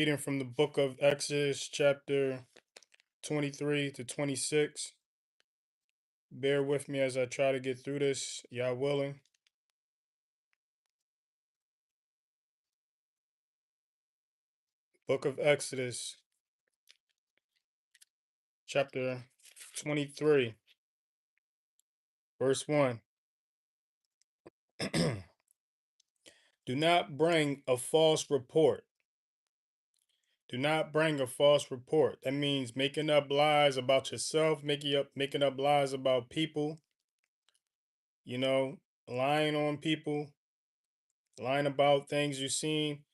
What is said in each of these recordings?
Reading from the book of Exodus, chapter 23 to 26. Bear with me as I try to get through this, y'all willing. Book of Exodus, chapter 23, verse 1. Do not bring a false report. Do not bring a false report. That means making up lies about yourself, making up lies about people, you know, lying on people, lying about things you've seen.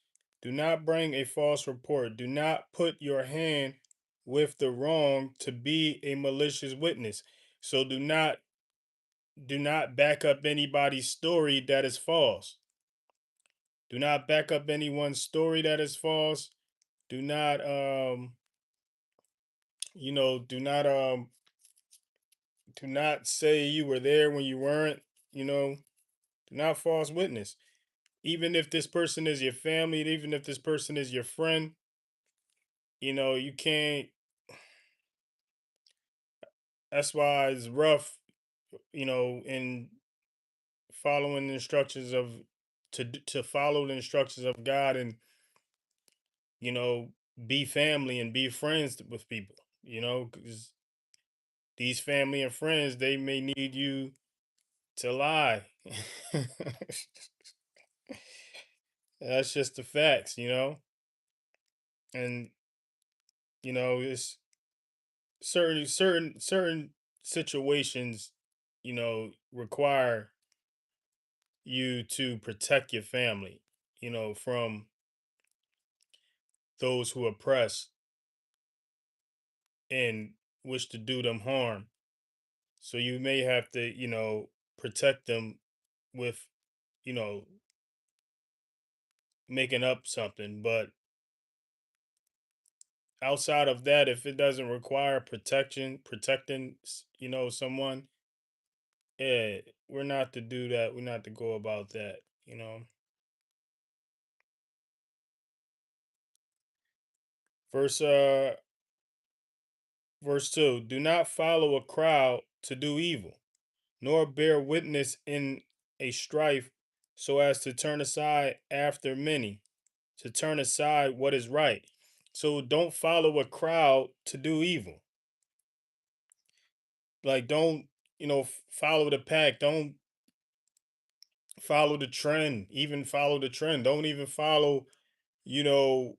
Do not bring a false report. Do not put your hand with the wrong to be a malicious witness. So do not back up anybody's story that is false. Do not back up anyone's story that is false. Do not do not say you were there when you weren't, you know, do not false witness. Even if this person is your family, even if this person is your friend, you can't. That's why it's rough, in following the instructions of to follow the instructions of God, and you know be family and be friends with people. Because these family and friends, they may need you to lie. That's just the facts. And it's certain situations, require you to protect your family, from those who oppress and wish to do them harm. So you may have to, protect them with, you know, making up something. But outside of that, if it doesn't require protecting, someone, yeah, we're not to do that. We're not to go about that. Verse verse 2. Do not follow a crowd to do evil, nor bear witness in a strife so as to turn aside after many, to turn aside what is right. So don't follow a crowd to do evil. Like, don't, follow the pack. Don't follow the trend. Even follow the trend. Don't even follow, you know,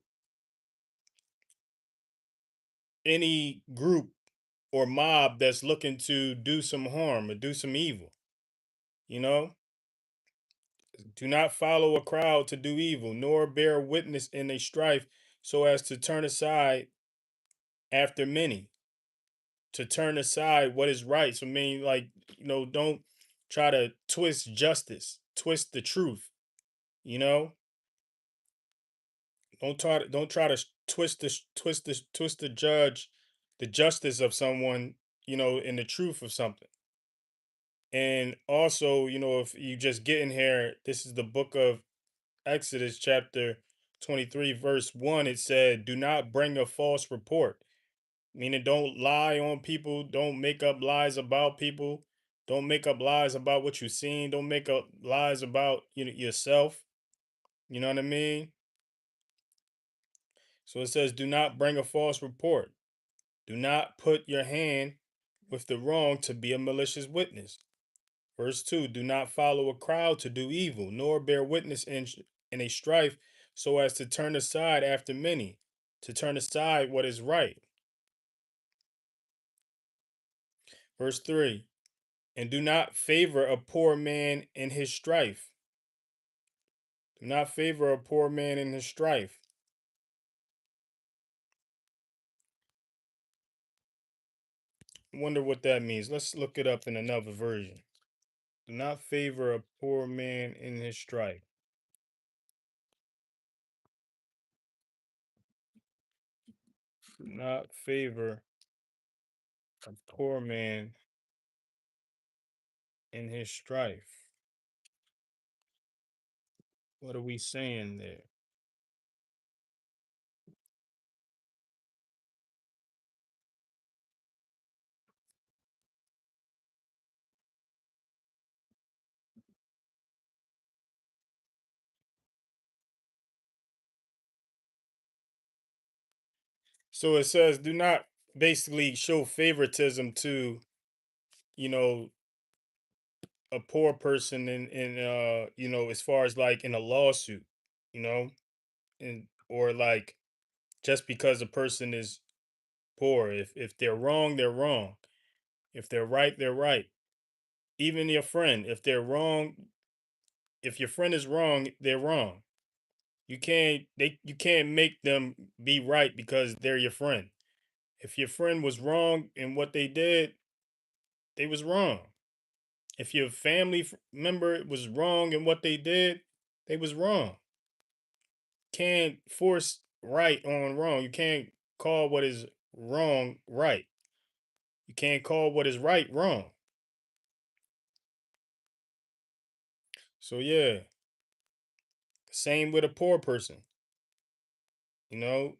any group or mob that's looking to do some harm or do some evil. You know, do not follow a crowd to do evil, nor bear witness in a strife so as to turn aside after many, to turn aside what is right. So, I mean, like, don't try to twist justice, twist the truth, you know? Don't try to twist the judge, the justice of someone, in the truth of something. And also, if you just get in here, this is the book of Exodus, chapter 23, verse 1. It said, do not bring a false report. Meaning, don't lie on people. Don't make up lies about people. Don't make up lies about what you've seen. Don't make up lies about yourself. You know what I mean? So it says, do not bring a false report. Do not put your hand with the wrong to be a malicious witness. Verse 2. Do not follow a crowd to do evil, nor bear witness in a strife so as to turn aside after many, to turn aside what is right. Verse 3. And do not favor a poor man in his strife. Do not favor a poor man in his strife. Wonder what that means. Let's look it up in another version. Do not favor a poor man in his strife. Do not favor a poor man in his strife. What are we saying there? So it says, do not basically show favoritism to, you know, a poor person as far as like in a lawsuit, you know, and or like just because a person is poor. If they're wrong, they're wrong. If they're right, they're right. Even your friend, if they're wrong, if your friend is wrong, they're wrong. You can't make them be right because they're your friend. If your friend was wrong in what they did, they was wrong. If your member was wrong in what they did, they was wrong. Can't force right on wrong. You can't call what is wrong right. You can't call what is right wrong. So yeah, same with a poor person. You know,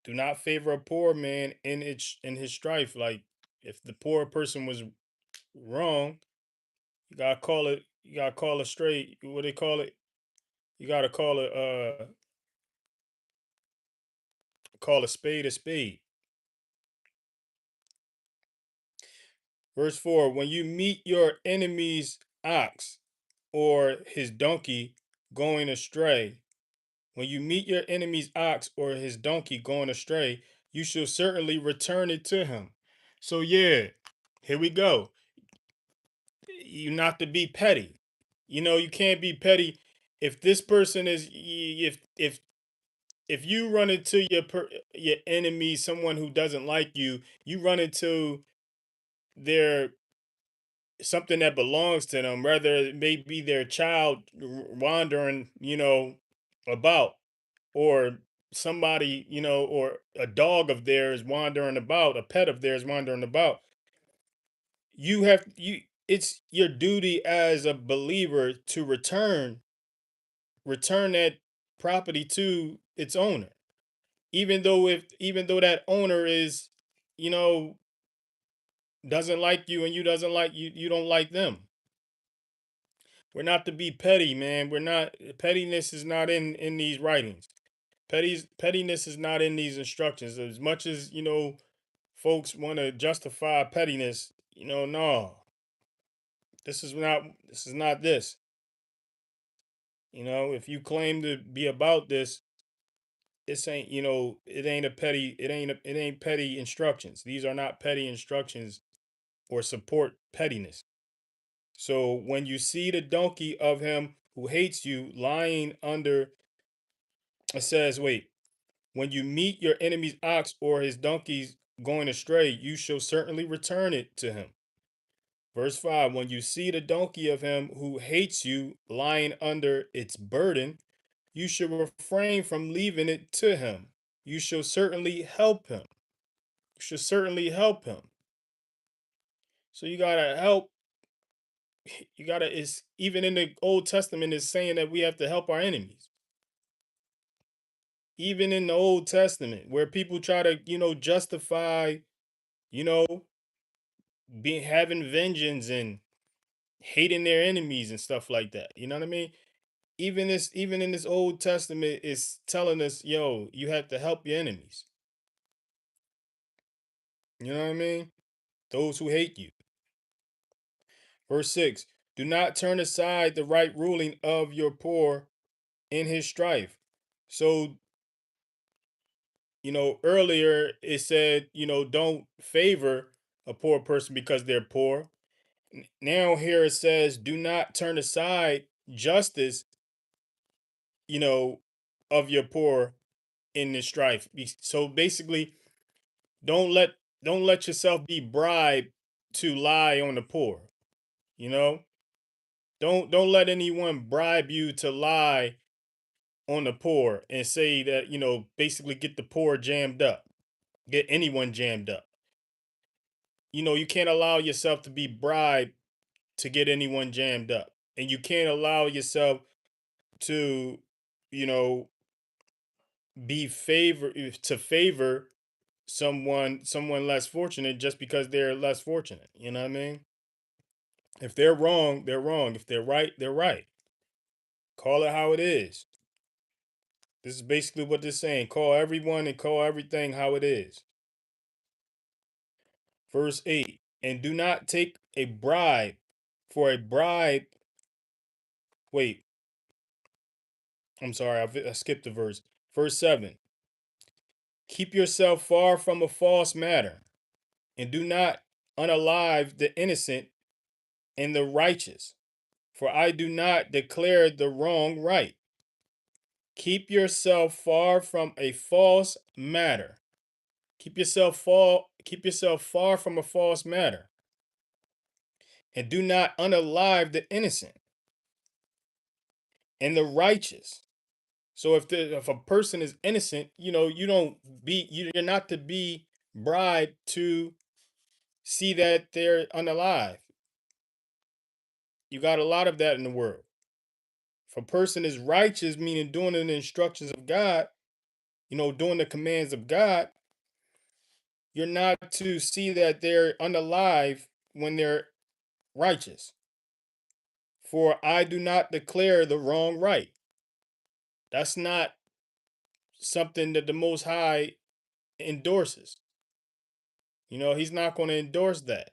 do not favor a poor man in his strife. Like if the poor person was wrong, you gotta call it. You gotta call it straight. What they call it? You gotta call a spade a spade. Verse 4: When you meet your enemy's ox or his donkey going astray, when you meet your enemy's ox or his donkey going astray, you shall certainly return it to him. So yeah, here we go. You not to be petty. You know, you can't be petty if this person is if you run into your enemy, someone who doesn't like you, you run into their something that belongs to them, whether it may be their child wandering, about, or somebody, or a dog of theirs wandering about, a pet of theirs wandering about. It's your duty as a believer to return that property to its owner. Even though that owner is, you know, doesn't like you and you don't like them. We're not to be petty, man. We're not Pettiness is not in these writings. Pettiness is not in these instructions. As much as, folks want to justify pettiness, no. This is not this. If you claim to be about this, this ain't, it ain't petty instructions. These are not petty instructions or support pettiness. So when you see the donkey of him who hates you lying under, it says, wait, when you meet your enemy's ox or his donkeys going astray, you shall certainly return it to him. Verse 5: When you see the donkey of him who hates you lying under its burden, you shall refrain from leaving it to him. You shall certainly help him. You should certainly help him. So you gotta help. You gotta. It's even in the Old Testament is saying that we have to help our enemies. Even in the Old Testament, where people try to, justify, you know, being having vengeance and hating their enemies and stuff like that. You know what I mean? Even in this Old Testament is telling us, yo, you have to help your enemies. You know what I mean? Those who hate you. Verse 6: Do not turn aside the right ruling of your poor in his strife. So, earlier it said, don't favor a poor person because they're poor. Now here it says, do not turn aside justice, you know, of your poor in this strife. So basically, don't let don't let yourself be bribed to lie on the poor. You know, don't let anyone bribe you to lie on the poor and say that, basically get the poor jammed up, get anyone jammed up. You can't allow yourself to be bribed to get anyone jammed up, and you can't allow yourself to, you know, to favor someone less fortunate just because they're less fortunate. You know what I mean? If they're wrong, they're wrong. If they're right, they're right. Call it how it is. This is basically what they're saying. Call everyone and call everything how it is. Verse 8. And do not take a bribe, for a bribe. Wait, I'm sorry, I skipped the verse. Verse 7. Keep yourself far from a false matter, and do not unalive the innocent and the righteous, for I do not declare the wrong right. Keep yourself far from a false matter. Keep yourself far from a false matter, and do not unalive the innocent and the righteous. So if a person is innocent, you're not to be bribed to see that they're unalive. You got a lot of that in the world. If a person is righteous, meaning doing the instructions of God, doing the commands of God, you're not to see that they're unalive when they're righteous. For I do not declare the wrong right. That's not something that the Most High endorses. He's not going to endorse that.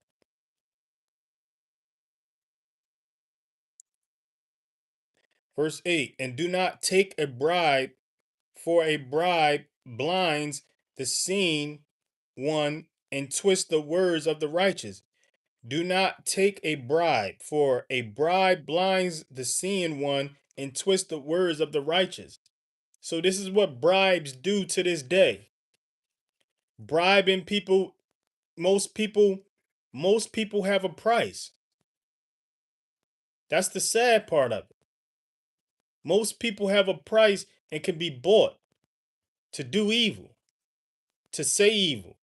Verse 8. And do not take a bribe, for a bribe blinds the seeing one and twists the words of the righteous. Do not take a bribe, for a bribe blinds the seeing one and twists the words of the righteous. So this is what bribes do to this day. Bribing people, most people, most people have a price. That's the sad part of it. Most people have a price and can be bought to do evil, to say evil,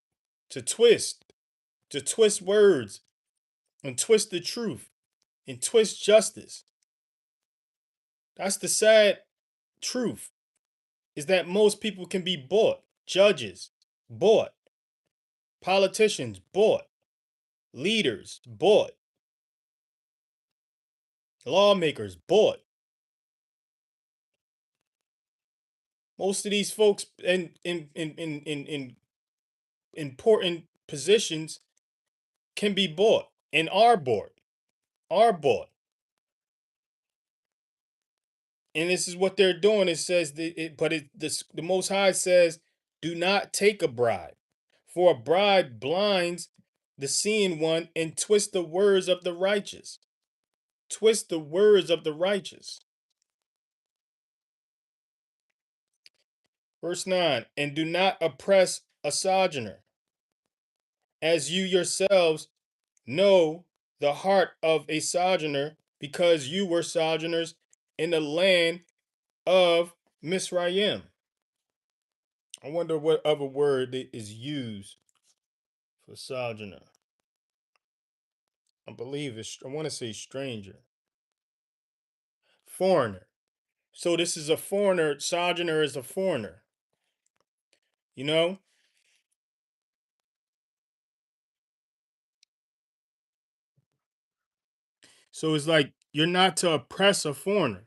to twist words, and twist the truth, and twist justice. That's the sad truth, is that most people can be bought. Judges, bought. Politicians, bought. Leaders, bought. Lawmakers, bought. Most of these folks in important positions can be bought and are bought. And this is what they're doing. It says the Most High says, do not take a bribe, for a bribe blinds the seeing one and twist the words of the righteous. Twist the words of the righteous. Verse 9. And do not oppress a sojourner, as you yourselves know the heart of a sojourner, because you were sojourners in the land of Misraim. I wonder what other word is used for sojourner. I want to say stranger. Foreigner. So this is a foreigner. Sojourner is a foreigner. You know? So it's like you're not to oppress a foreigner,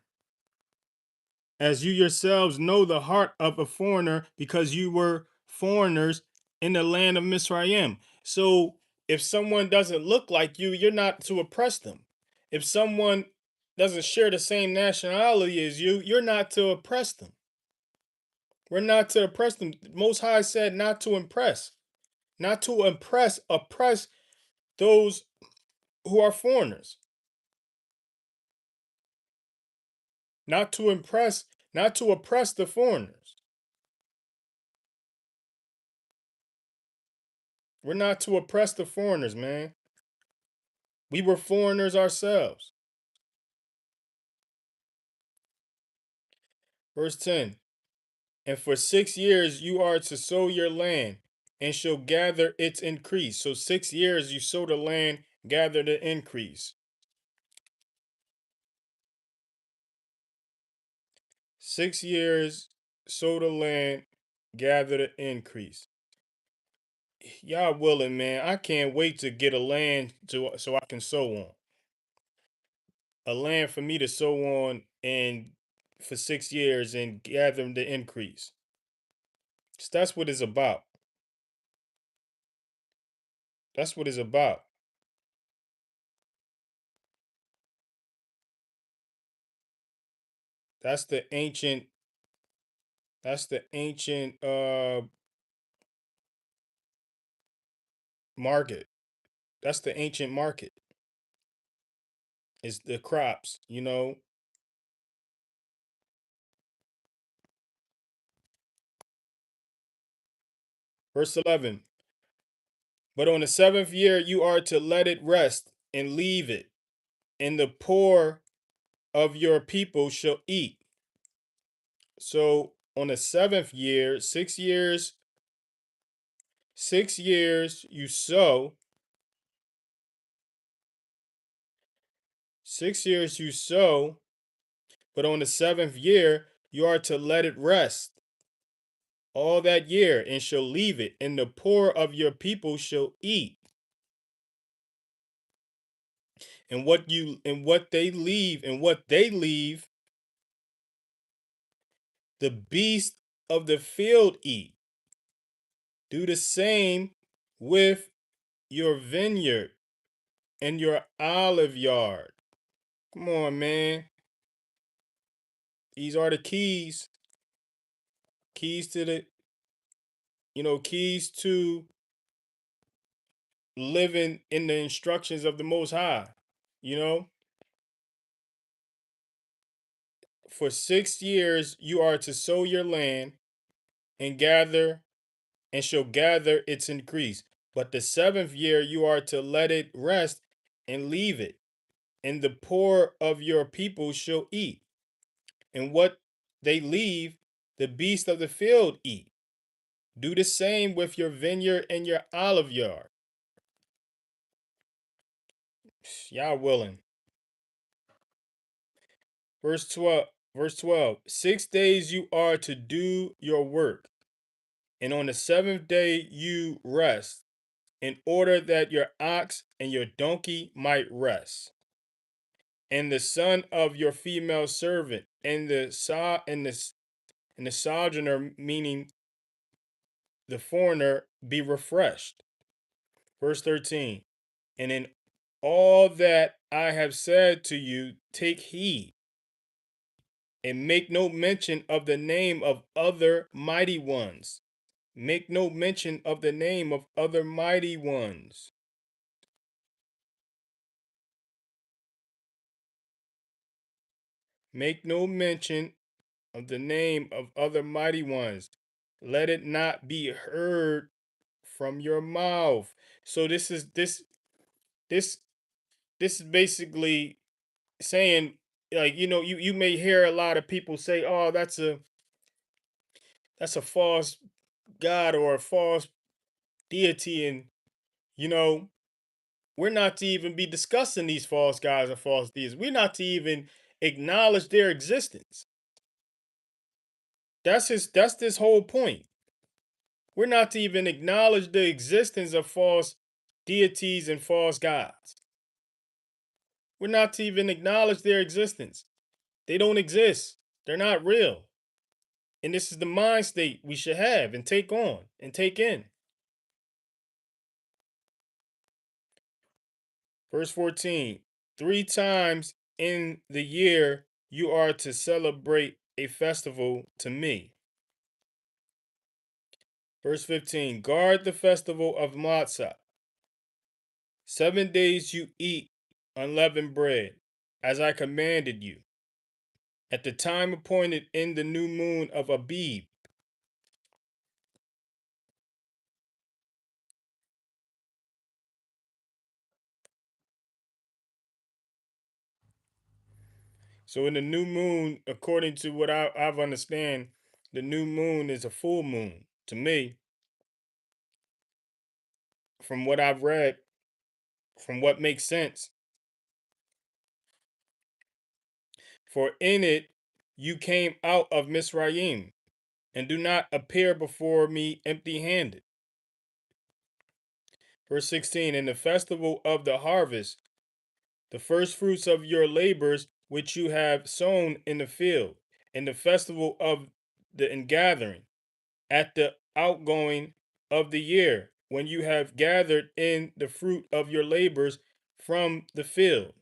as you yourselves know the heart of a foreigner, because you were foreigners in the land of Misraim. So if someone doesn't look like you, you're not to oppress them. If someone doesn't share the same nationality as you, you're not to oppress them. We're not to oppress them. Most High said not to impress, oppress those who are foreigners, not to impress, not to oppress the foreigners. We're not to oppress the foreigners, man. We were foreigners ourselves. Verse 10. And for 6 years you are to sow your land, and shall gather its increase. So 6 years you sow the land, gather the increase. 6 years, sow the land, gather the increase. Y'all willing, man. I can't wait to get a land so I can sow on. A land for me to sow on and for 6 years and gather the increase. So that's what it's about. That's what it's about. That's the ancient. That's the ancient market. That's the ancient market. Is the crops. Verse 11. But on the seventh year you are to let it rest and leave it, and the poor of your people shall eat. So on the seventh year, 6 years, 6 years you sow, 6 years you sow, but on the seventh year you are to let it rest all that year and shall leave it, and the poor of your people shall eat. And what they leave, the beasts of the field eat. Do the same with your vineyard and your olive yard. Come on, man. These are the keys. Keys to keys to living in the instructions of the Most High. You know, for 6 years you are to sow your land and gather and shall gather its increase. But the seventh year you are to let it rest and leave it, and the poor of your people shall eat. And what they leave, the beasts of the field eat. Do the same with your vineyard and your olive yard. Y'all willing. Verse 12. Verse 12. 6 days you are to do your work, and on the seventh day you rest, in order that your ox and your donkey might rest, and the son of your female servant, and the sojourner, meaning the foreigner, be refreshed. Verse 13. And in all that I have said to you, take heed, and make no mention of the name of other mighty ones. Make no mention of the name of other mighty ones. Make no mention of the name of other mighty ones. Let it not be heard from your mouth. So this this is basically saying, like, you may hear a lot of people say, oh, that's a false god or a false deity, and you know we're not to even be discussing these false gods or false deities. We're not to even acknowledge their existence. That's this whole point. We're not to even acknowledge the existence of false deities and false gods. We're not to even acknowledge their existence. They don't exist. They're not real. And this is the mind state we should have and take on and take in. Verse 14. 3 times in the year you are to celebrate a festival to me. Verse 15. Guard the festival of Matzah. 7 days you eat unleavened bread, as I commanded you, at the time appointed in the new moon of Abib. So in the new moon, according to what I've understand, the new moon is a full moon. To me, from what I've read, from what makes sense, for in it you came out of Misraim, and do not appear before me empty-handed. Verse 16, in the festival of the harvest, the first fruits of your labors which you have sown in the field, in the festival of the ingathering, at the outgoing of the year, when you have gathered in the fruit of your labors from the field.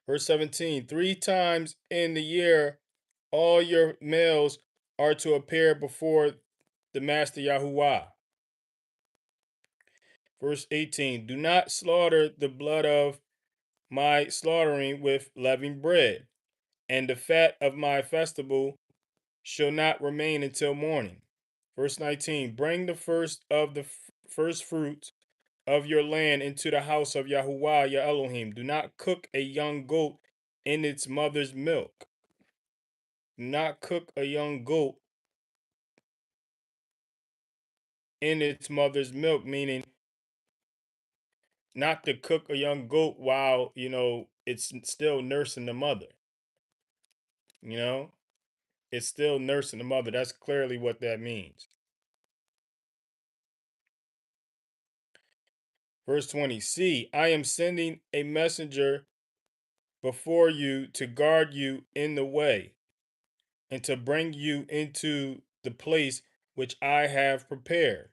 Verse 17, 3 times in the year, all your males are to appear before the Master Yahuwah. Verse 18, do not slaughter the blood of my slaughtering with leavened bread, and the fat of my festival shall not remain until morning. Verse 19, bring the first of the first fruits of your land into the house of Yahuwah your Elohim. Do not cook a young goat in its mother's milk. Do not cook a young goat in its mother's milk, meaning not to cook a young goat while, it's still nursing the mother. You know, it's still nursing the mother. That's clearly what that means. Verse 20, see, I am sending a messenger before you to guard you in the way and to bring you into the place which I have prepared.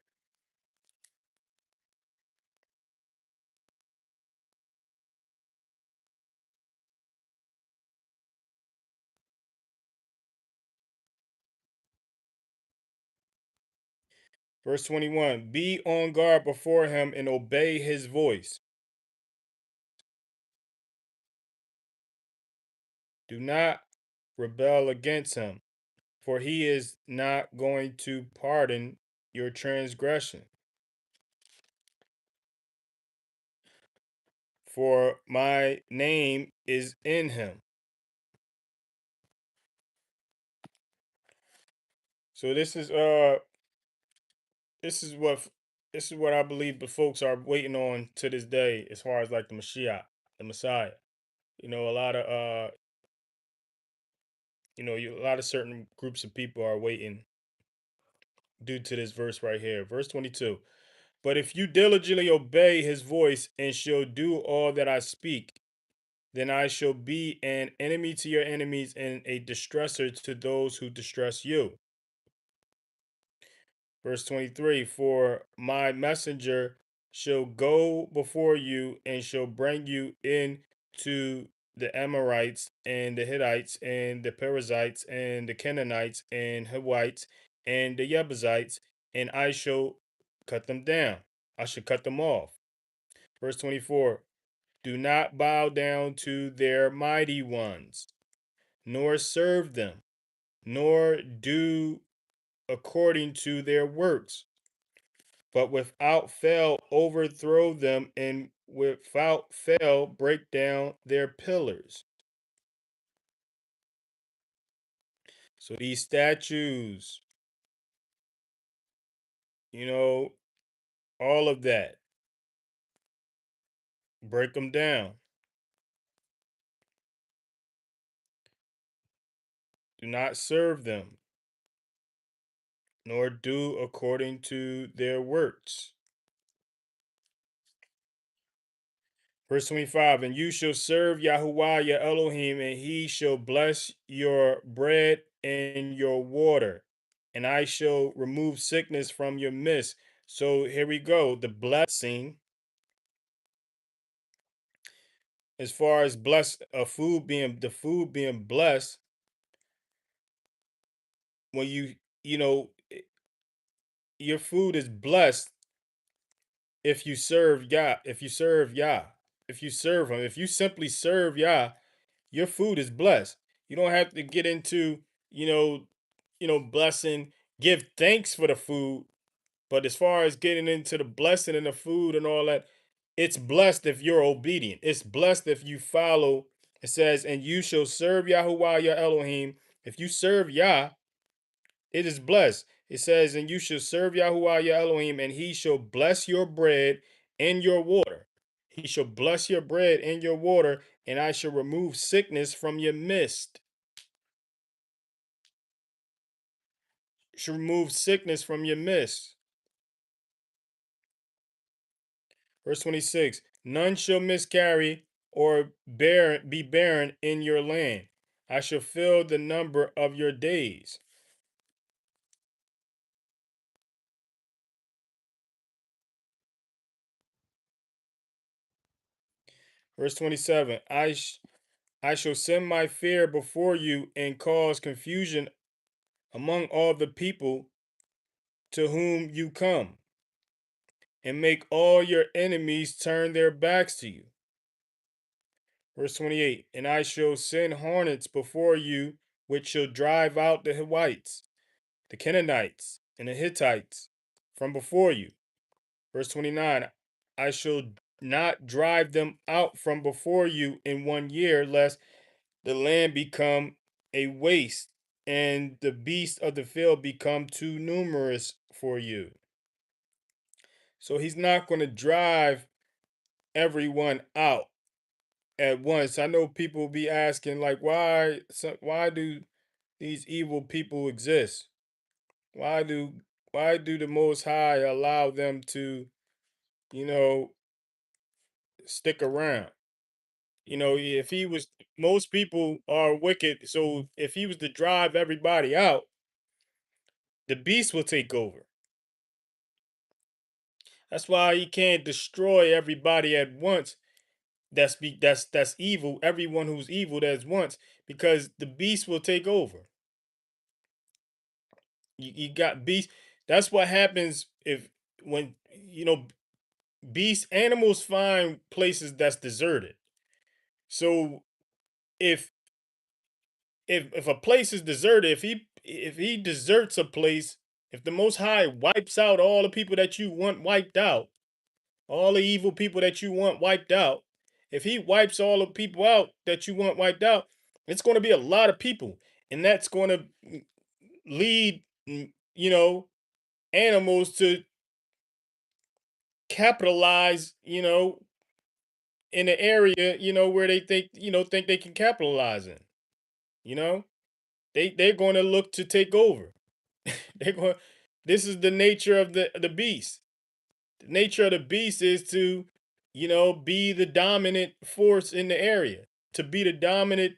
Verse 21, be on guard before him and obey his voice. Do not rebel against him, for he is not going to pardon your transgression. For my name is in him. So this is what this is what I believe the folks are waiting on to this day, as far as like the Mashiach, the Messiah. A lot of a lot of certain groups of people are waiting due to this verse right here. Verse 22. But if you diligently obey his voice and shall do all that I speak, then I shall be an enemy to your enemies and a distresser to those who distress you. Verse 23, for my messenger shall go before you and shall bring you in to the Amorites and the Hittites and the Perizzites and the Canaanites and Hivites and the Jebusites, and I shall cut them down. I shall cut them off. Verse 24, do not bow down to their mighty ones, nor serve them, nor do according to their works, but without fail overthrow them, and without fail break down their pillars. So these statues, you know, all of that, break them down. Do not serve them, nor do according to their works. Verse 25, and you shall serve Yahuwah your Elohim, and he shall bless your bread and your water, and I shall remove sickness from your midst. So here we go. The blessing, as far as blessed, the food being blessed, when you know, your food is blessed if you serve Yah, if you serve him, if you simply serve Yah, your food is blessed. You don't have to get into, you know, blessing, give thanks for the food. But as far as getting into the blessing and the food and all that, it's blessed if you're obedient. It's blessed if you follow. It says, and you shall serve Yahuwah your Elohim. If you serve Yah, it is blessed. It says, and you shall serve Yahuwah your Elohim, and he shall bless your bread and your water. He shall bless your bread and your water, and I shall remove sickness from your midst. Shall remove sickness from your midst. Verse 26, none shall miscarry or be barren in your land. I shall fill the number of your days. Verse 27. I shall send my fear before you and cause confusion among all the people to whom you come, and make all your enemies turn their backs to you. Verse 28. And I shall send hornets before you, which shall drive out the Hivites, the Canaanites, and the Hittites from before you. Verse 29. I shall not drive them out from before you in 1 year, lest the land become a waste and the beasts of the field become too numerous for you. So he's not going to drive everyone out at once. I know people be asking, like, why do these evil people exist? Why do why do the Most High allow them to, you know, stick around? If he was, most people are wicked. So if he was to drive everybody out, the beast will take over. That's why he can't destroy everybody at once. That's evil. Everyone who's evil that's once, because the beast will take over. You got beast. That's what happens if when beast animals find places that's deserted. So if if a place is deserted, if he deserts a place, if the Most High wipes out all the people that you want wiped out, all the evil people that you want wiped out, if he wipes all the people out that you want wiped out, it's going to be a lot of people, and that's going to lead animals to capitalize, in the area, where they think they can capitalize in. You know, they're going to look to take over. they're going. This is the nature of the beast. The nature of the beast is to, be the dominant force in the area, to be the dominant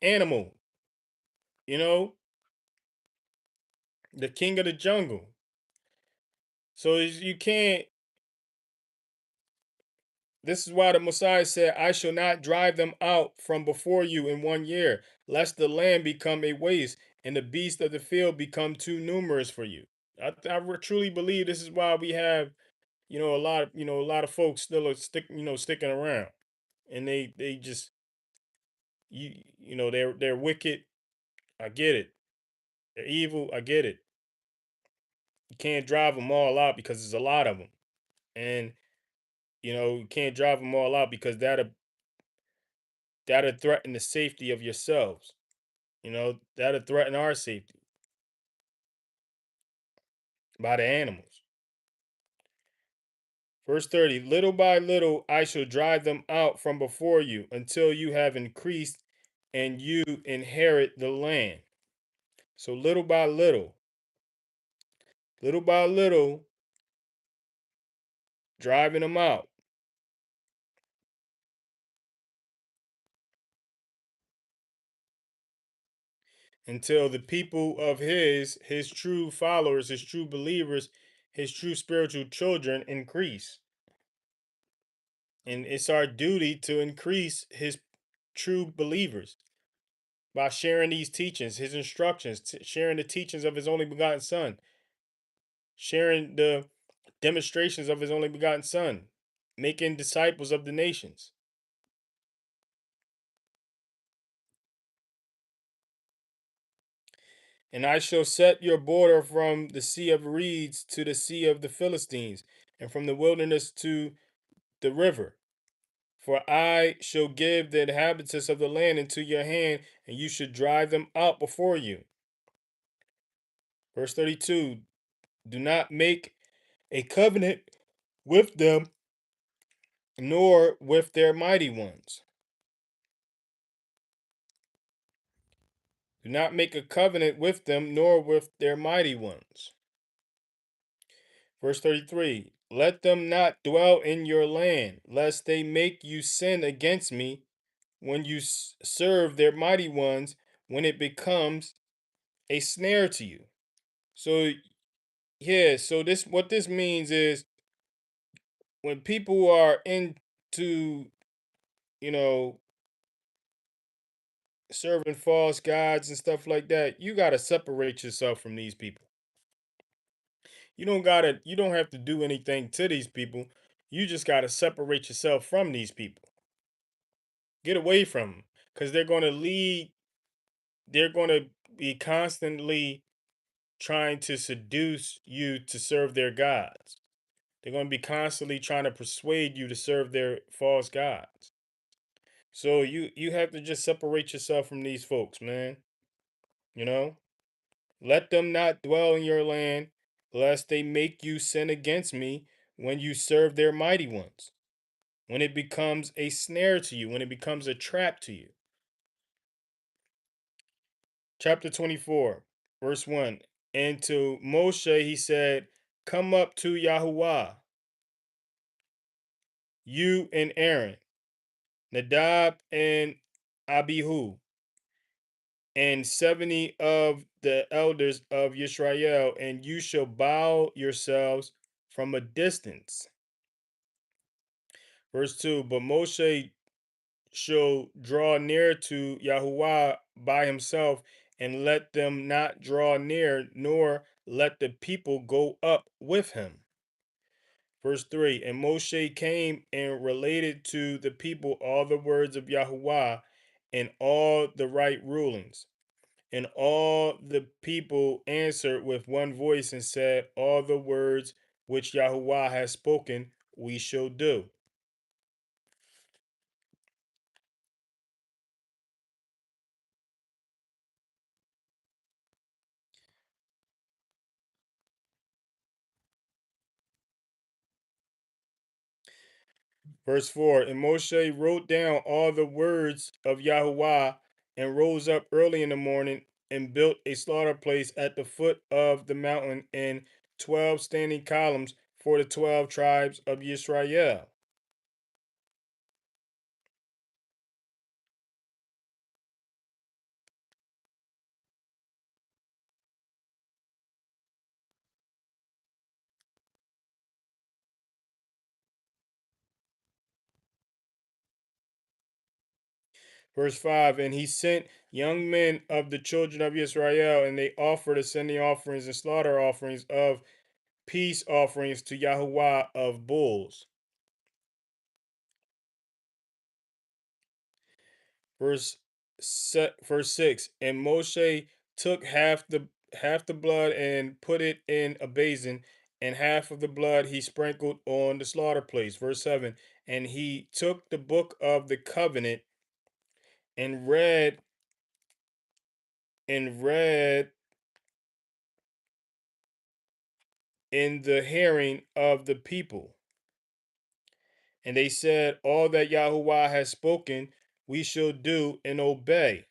animal. You know, the king of the jungle. So you can't. This is why the Messiah said, I shall not drive them out from before you in 1 year, lest the land become a waste and the beasts of the field become too numerous for you. I truly believe this is why we have, a lot of folks still are sticking around. And they just they're wicked. I get it. They're evil. I get it. You can't drive them all out because there's a lot of them. And you can't drive them all out because that'll threaten the safety of yourselves. That'll threaten our safety by the animals. Verse 30. Little by little I shall drive them out from before you until you have increased and you inherit the land. So little by little, driving them out until the people of his true followers, his true believers, his true spiritual children increase. And it's our duty to increase his true believers by sharing these teachings, his instructions, sharing the teachings of his only begotten son, sharing the demonstrations of his only begotten son, making disciples of the nations. And I shall set your border from the sea of reeds to the sea of the Philistines, and from the wilderness to the river. For I shall give the inhabitants of the land into your hand, and you should drive them out before you. Verse 32. Do not make a covenant with them, nor with their mighty ones. Do not make a covenant with them, nor with their mighty ones. Verse 33. let them not dwell in your land, lest they make you sin against me when you serve their mighty ones, when it becomes a snare to you. So yeah, so this what this means is when people are into, you know, serving false gods and stuff like that, you got to separate yourself from these people. You don't have to do anything to these people. You just got to separate yourself from these people. Get away from them cuz they're going to be constantly trying to seduce you to serve their gods. They're going to be constantly trying to persuade you to serve their false gods. So you have to just separate yourself from these folks, man. You know? Let them not dwell in your land, lest they make you sin against me when you serve their mighty ones, when it becomes a snare to you, when it becomes a trap to you. Chapter 24, verse 1. And to Moshe he said, come up to Yahuwah, you and Aaron, Nadab and Abihu, and 70 of the elders of Yisrael, and you shall bow yourselves from a distance. Verse 2. But Moshe shall draw near to Yahuwah by himself, and let them not draw near, nor let the people go up with him. Verse 3. And Moshe came and related to the people all the words of Yahuwah and all the right rulings. And all the people answered with one voice and said, all the words which Yahuwah has spoken, we shall do. Verse 4. And Moshe wrote down all the words of Yahuwah and rose up early in the morning and built a slaughter place at the foot of the mountain and 12 standing columns for the 12 tribes of Yisrael. Verse 5. And he sent young men of the children of Israel, and they offered ascending offerings and slaughter offerings of peace offerings to Yahuwah of bulls. Verse verse 6. And Moshe took half the blood and put it in a basin, and half of the blood he sprinkled on the slaughter place. Verse 7. And he took the book of the covenant and read in the hearing of the people. And they said, all that Yahuwah has spoken, we shall do and obey.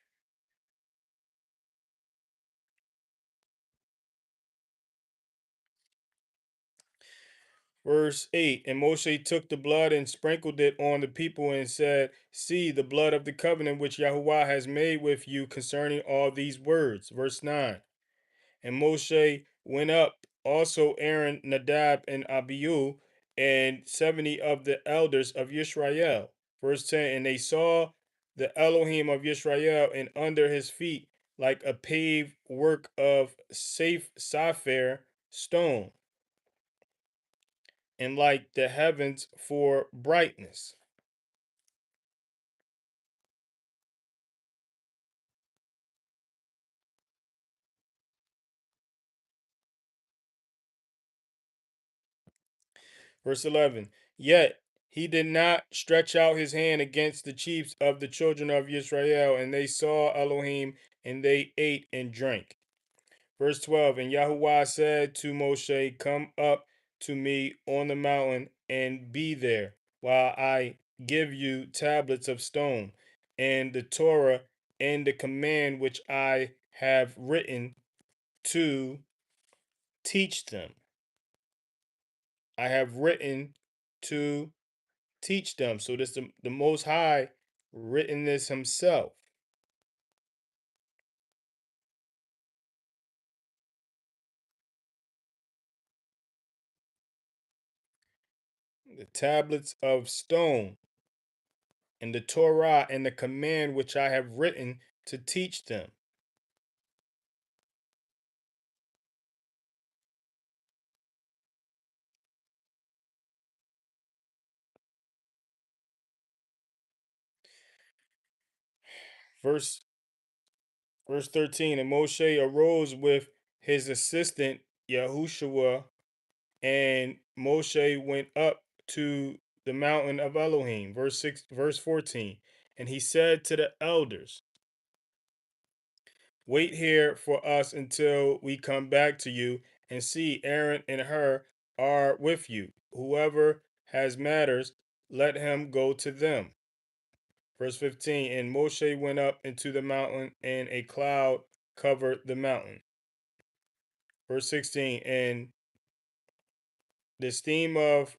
Verse 8. And Moshe took the blood and sprinkled it on the people and said, see the blood of the covenant which Yahuwah has made with you concerning all these words. Verse 9. And Moshe went up, also Aaron, Nadab, and Abihu, and 70 of the elders of Yisrael. Verse 10. And they saw the Elohim of Yisrael, and under his feet like a paved work of safe sapphire stone, and like the heavens for brightness. Verse 11. Yet he did not stretch out his hand against the chiefs of the children of Israel, and they saw Elohim, and they ate and drank. Verse 12. And Yahuwah said to Moshe, come up to me on the mountain and be there, while I give you tablets of stone, and the Torah, and the command which I have written to teach them. I have written to teach them. So this the Most High written this himself. The tablets of stone and the Torah and the command which I have written to teach them. Verse verse 13. And Moshe arose with his assistant Yahushua, and Moshe went up to the mountain of Elohim. Verse 14. And he said to the elders, wait here for us until we come back to you, and see, Aaron and Hur are with you. Whoever has matters, let him go to them. Verse 15. And Moshe went up into the mountain, and a cloud covered the mountain. Verse 16. And the steam of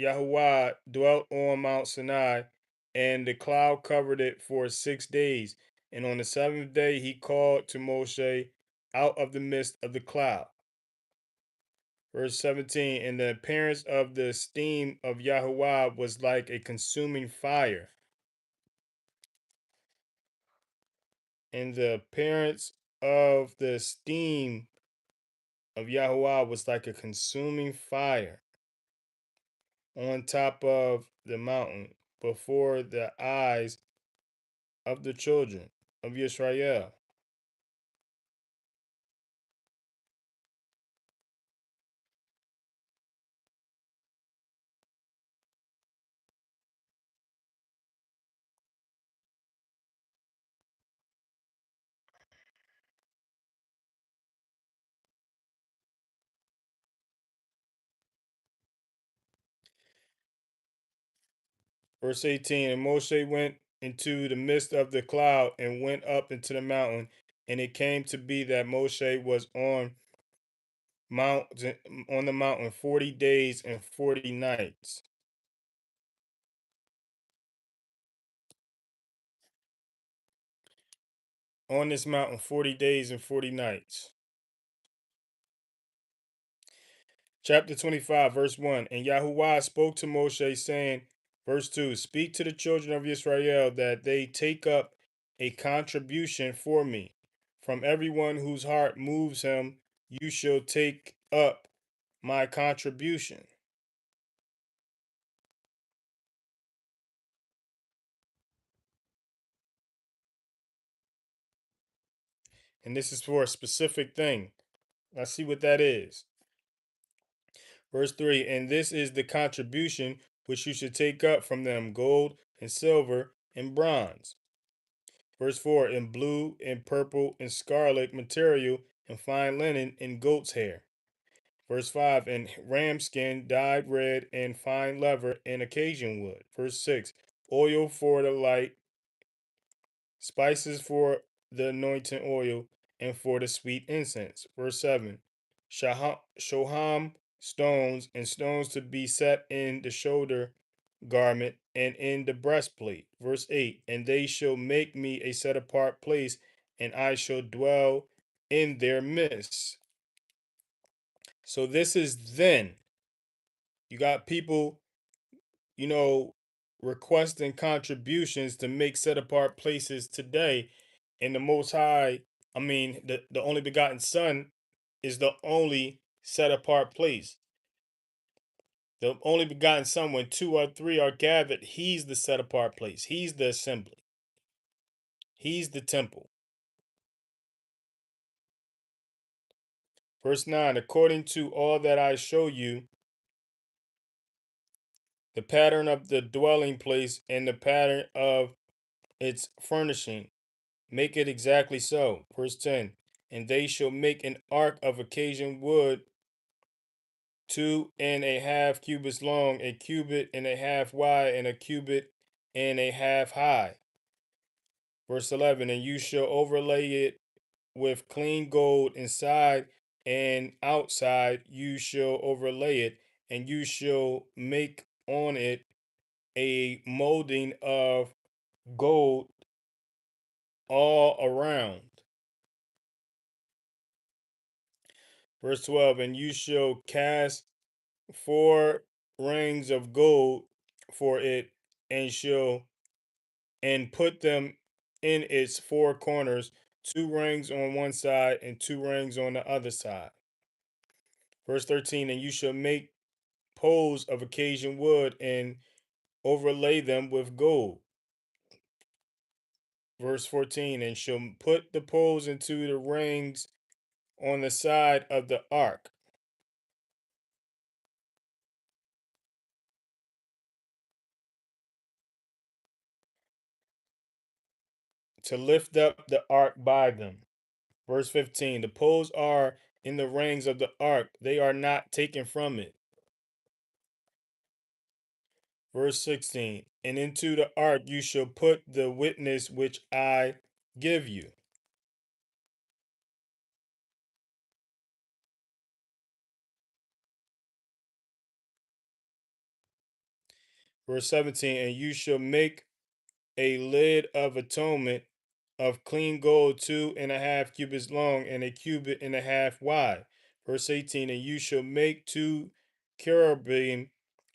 Yahuwah dwelt on Mount Sinai, and the cloud covered it for 6 days. And on the seventh day he called to Moshe out of the midst of the cloud. Verse 17. And the appearance of the steam of Yahuwah was like a consuming fire. And the appearance of the steam of Yahuwah was like a consuming fire on top of the mountain before the eyes of the children of Israel. Verse 18. And Moshe went into the midst of the cloud and went up into the mountain. And it came to be that Moshe was mountain on the mountain 40 days and 40 nights. On this mountain 40 days and 40 nights. Chapter 25, verse 1. And Yahuwah spoke to Moshe, saying, verse 2, speak to the children of Israel that they take up a contribution for me. From everyone whose heart moves him, you shall take up my contribution. And this is for a specific thing. Let's see what that is. Verse 3. And this is the contribution which you should take up from them: gold and silver and bronze. Verse 4. In blue and purple and scarlet material and fine linen and goat's hair. Verse 5. And ram skin dyed red and fine leather and occasion wood. Verse 6. Oil for the light, spices for the anointing oil, and for the sweet incense. Verse 7. Shoham stones and stones to be set in the shoulder garment and in the breastplate. Verse 8. And they shall make me a set apart place, and I shall dwell in their midst. So this is then. You got people, you know, requesting contributions to make set apart places today. And the Most High, I mean, the only begotten Son is the only set apart place. The only begotten Son, when two or three are gathered, he's the set apart place. He's the assembly. He's the temple. Verse 9, according to all that I show you, the pattern of the dwelling place and the pattern of its furnishing, make it exactly so. Verse 10, and they shall make an ark of occasion wood, 2.5 cubits long, a cubit and a half wide, and a cubit and a half high. Verse 11, and you shall overlay it with clean gold inside and outside, you shall overlay it, and you shall make on it a molding of gold all around. Verse 12, and you shall cast 4 rings of gold for it, and shall and put them in its 4 corners, 2 rings on one side and 2 rings on the other side. Verse 13, and you shall make poles of occasion wood and overlay them with gold. Verse 14, and shall put the poles into the rings on the side of the ark to lift up the ark by them. Verse 15, the poles are in the rings of the ark, they are not taken from it. Verse 16, and into the ark you shall put the witness which I give you. Verse 17, and you shall make a lid of atonement of clean gold, 2.5 cubits long and a cubit and a half wide. Verse 18, and you shall make 2 cherubim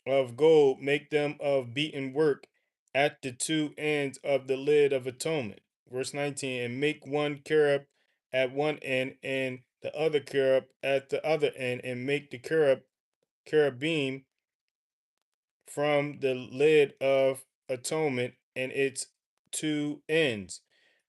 of gold, make them of beaten work at the 2 ends of the lid of atonement. Verse 19, and make one cherub at one end and the other cherub at the other end, and make the cherubim from the lid of atonement and its 2 ends.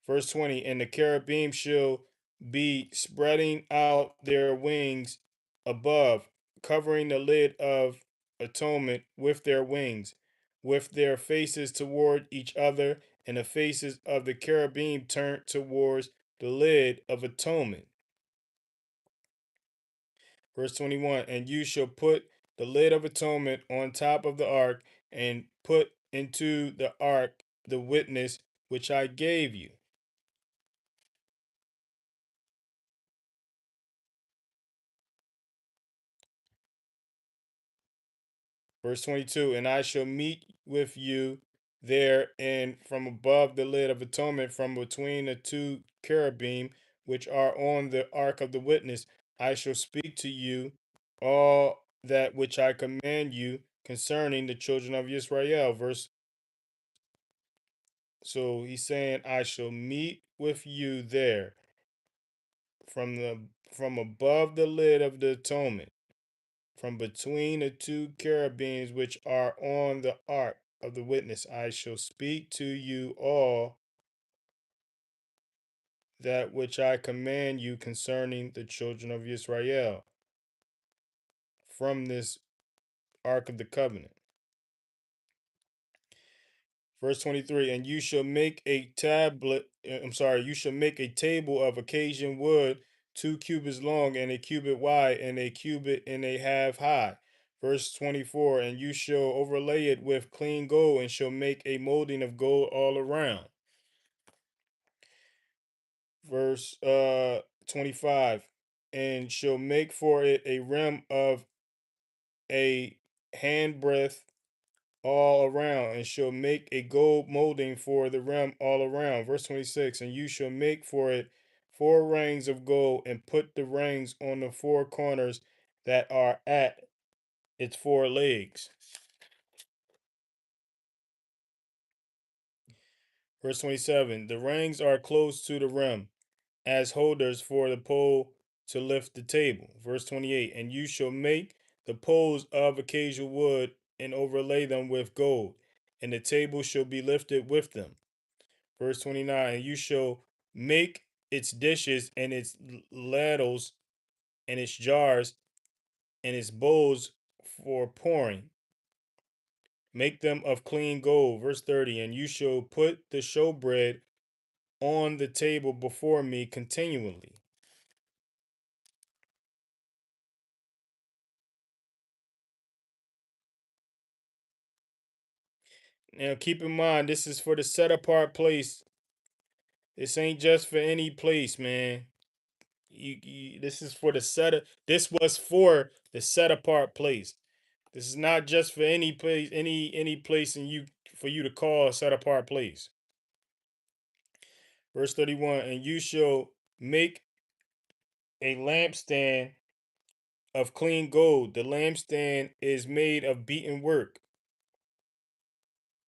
Verse 20, and the cherubim shall be spreading out their wings above, covering the lid of atonement with their wings, with their faces toward each other, and the faces of the cherubim turned towards the lid of atonement. Verse 21, and you shall put the lid of atonement on top of the ark, and put into the ark the witness which I gave you. Verse 22, and I shall meet with you there, and from above the lid of atonement, from between the 2 cherubim which are on the ark of the witness, I shall speak to you all that which I command you concerning the children of Israel. So he's saying, I shall meet with you there from above the lid of the atonement, from between the 2 cherubims which are on the ark of the witness. I shall speak to you all that which I command you concerning the children of Israel from this ark of the covenant. Verse 23, and you shall make a you shall make a table of occasion wood, 2 cubits long and a cubit wide and a cubit and a half high. Verse 24, and you shall overlay it with clean gold and shall make a molding of gold all around. Verse 25, and shall make for it a rim of a handbreadth all around, and shall make a gold molding for the rim all around. Verse 26, and you shall make for it 4 rings of gold, and put the rings on the 4 corners that are at its 4 legs. Verse 27, the rings are close to the rim, as holders for the pole to lift the table. Verse 28, and you shall make the poles of acacia wood and overlay them with gold, and the table shall be lifted with them. Verse 29, and you shall make its dishes and its ladles and its jars and its bowls for pouring. Make them of clean gold. Verse 30, and you shall put the showbread on the table before me continually. Now keep in mind, this is for the set apart place. This ain't just for any place, man. This is for the this was for the set apart place. This is not just for any place, any place in you for you to call a set apart place. Verse 31, and you shall make a lampstand of clean gold. The lampstand is made of beaten work.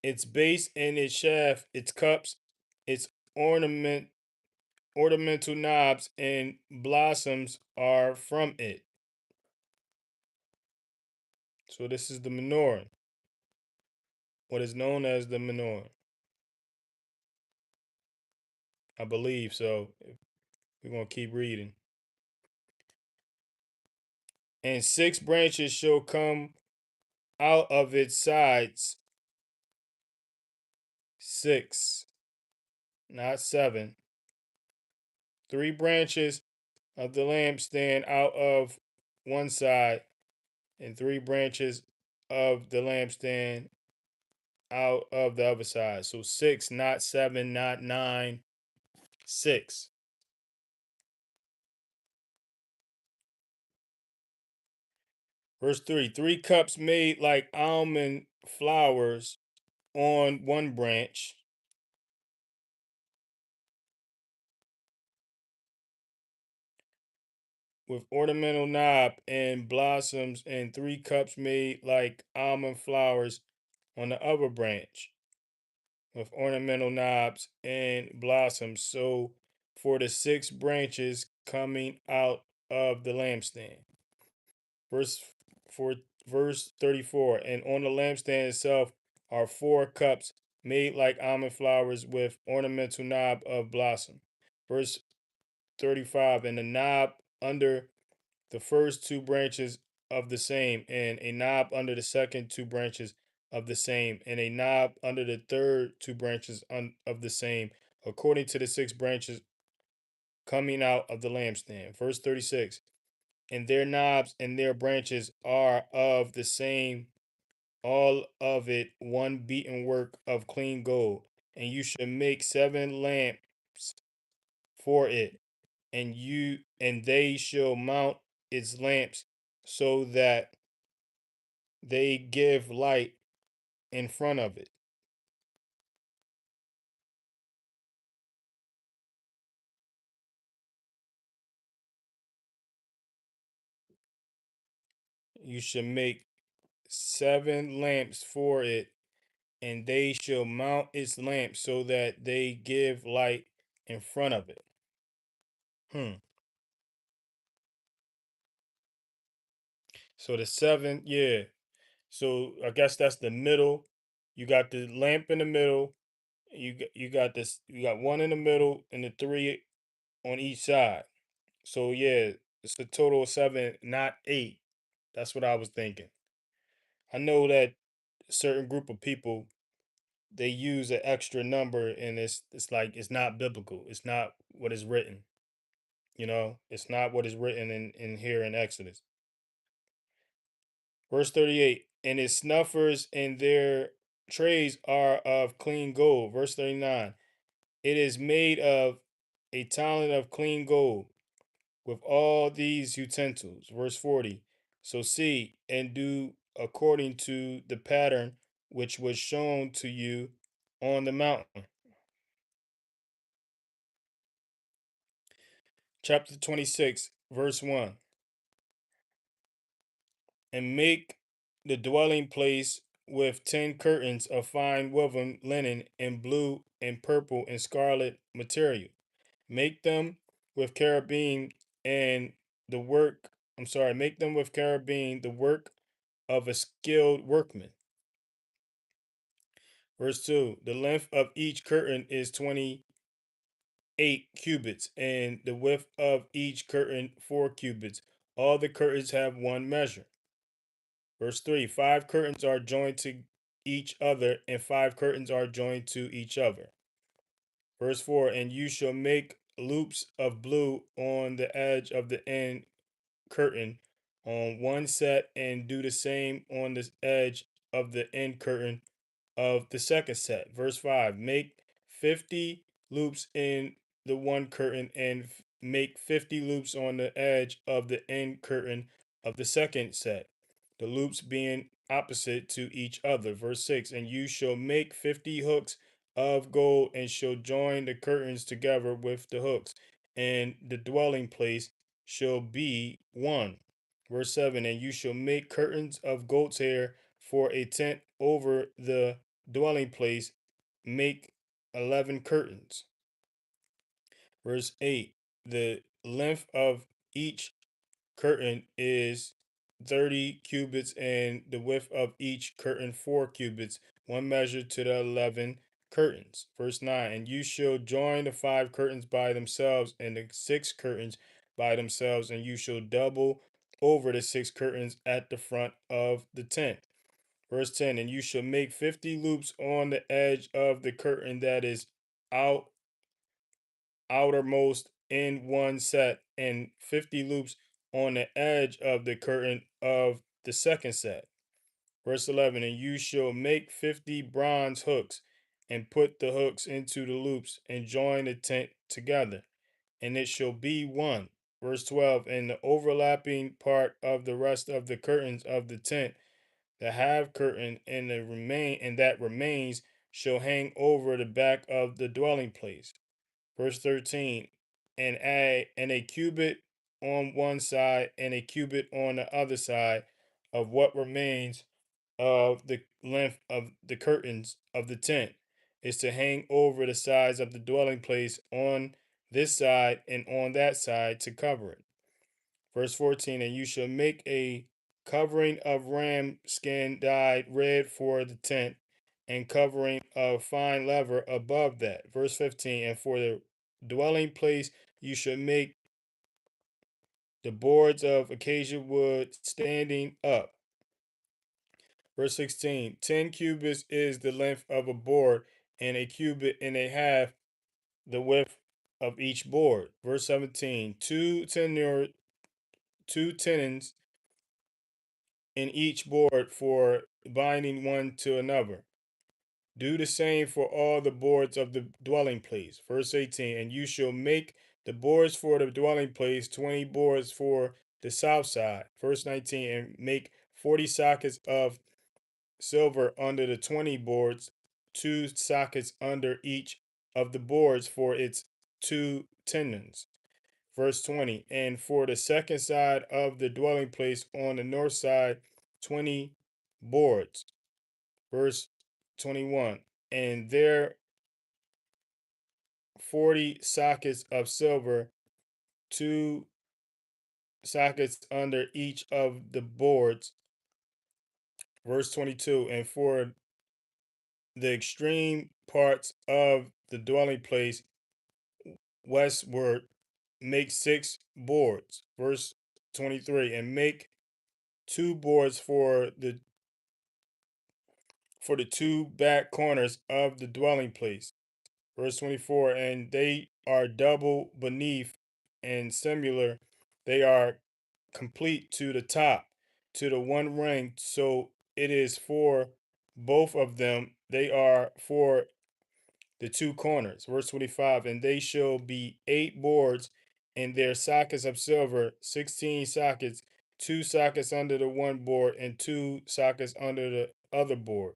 Its base and its shaft, its cups, its ornamental knobs and blossoms are from it. So this is the menorah, what is known as the menorah. I believe so. We're going to keep reading. And 6 branches shall come out of its sides. 6, not 7. 3 branches of the lampstand out of one side, and 3 branches of the lampstand out of the other side. So 6, not 7, not 9, 6. Verse 3, 3 cups made like almond flowers on one branch, with ornamental knob and blossoms, and 3 cups made like almond flowers on the other branch, with ornamental knobs and blossoms. So for the 6 branches coming out of the lampstand. Verse 4, verse 34. And on the lampstand itself are 4 cups made like almond flowers with ornamental knob of blossom. Verse 35. And the knob under the first 2 branches of the same, and a knob under the second 2 branches of the same, and a knob under the third 2 branches of the same, according to the 6 branches coming out of the lampstand. Verse 36. And their knobs and their branches are of the same, all of it one beaten work of clean gold. And you shall make 7 lamps for it, and they shall mount its lamps so that they give light in front of it. You shall make 7 lamps for it, and they shall mount its lamps so that they give light in front of it. Hmm. So the 7, yeah. So I guess that's the middle. You got the lamp in the middle. You got this. You got one in the middle and the 3 on each side. So yeah, it's a total of 7, not 8. That's what I was thinking. I know that a certain group of people, they use an extra number, and it's like it's not biblical. It's not what is written. It's not what is written in here in Exodus. Verse 38. And its snuffers and their trays are of clean gold. Verse 39. It is made of a talent of clean gold with all these utensils. Verse 40. So see and do according to the pattern which was shown to you on the mountain. Chapter 26, verse 1. And make the dwelling place with 10 curtains of fine woven linen in blue and purple and scarlet material. Make them with carabine and the work, make them with carabine, the work of a skilled workman. Verse 2. The length of each curtain is 28 cubits, and the width of each curtain 4 cubits. All the curtains have one measure. Verse 3. 5 curtains are joined to each other, and 5 curtains are joined to each other. Verse 4. And you shall make loops of blue on the edge of the end curtain on one set, and do the same on the edge of the end curtain of the second set. Verse 5. Make 50 loops in the one curtain, and make 50 loops on the edge of the end curtain of the second set. the loops being opposite to each other. Verse 6, and you shall make 50 hooks of gold and shall join the curtains together with the hooks, and the dwelling place shall be one. Verse 7, and you shall make curtains of goat's hair for a tent over the dwelling place. Make 11 curtains. Verse 8, the length of each curtain is 30 cubits, and the width of each curtain 4 cubits, one measure to the 11 curtains. Verse 9, and you shall join the 5 curtains by themselves and the 6 curtains by themselves, and you shall double over the 6 curtains at the front of the tent. Verse 10, and you shall make 50 loops on the edge of the curtain that is out outermost in one set, and 50 loops on the edge of the curtain of the second set. Verse 11, and you shall make 50 bronze hooks and put the hooks into the loops and join the tent together, and it shall be one. Verse 12, and the overlapping part of the rest of the curtains of the tent, the half curtain and that remains shall hang over the back of the dwelling place. Verse 13, and a cubit on one side and a cubit on the other side of what remains of the length of the curtains of the tent is to hang over the sides of the dwelling place on this side and on that side to cover it. Verse 14, and you shall make a covering of ram skin dyed red for the tent, and covering of fine leather above that. Verse 15, and for the dwelling place you shall make the boards of acacia wood standing up. Verse 16, 10 cubits is the length of a board, and a cubit and a half the width of each board. Verse 17, two tenons in each board for binding one to another. Do the same for all the boards of the dwelling place. Verse 18, and you shall make the boards for the dwelling place 20 boards for the south side. Verse 19, and make 40 sockets of silver under the 20 boards, 2 sockets under each of the boards for its 2 tenons. Verse 20, and for the second side of the dwelling place on the north side, 20 boards. Verse 21, and there 40 sockets of silver, 2 sockets under each of the boards. Verse 22, and for the extreme parts of the dwelling place westward, make 6 boards. Verse 23, and make 2 boards for the 2 back corners of the dwelling place. Verse 24, and they are double beneath and similar, they are complete to the top, to the one ring, so it is for both of them, they are for the 2 corners. Verse 25, and they shall be 8 boards, and their sockets of silver, 16 sockets, 2 sockets under the one board, and 2 sockets under the other board.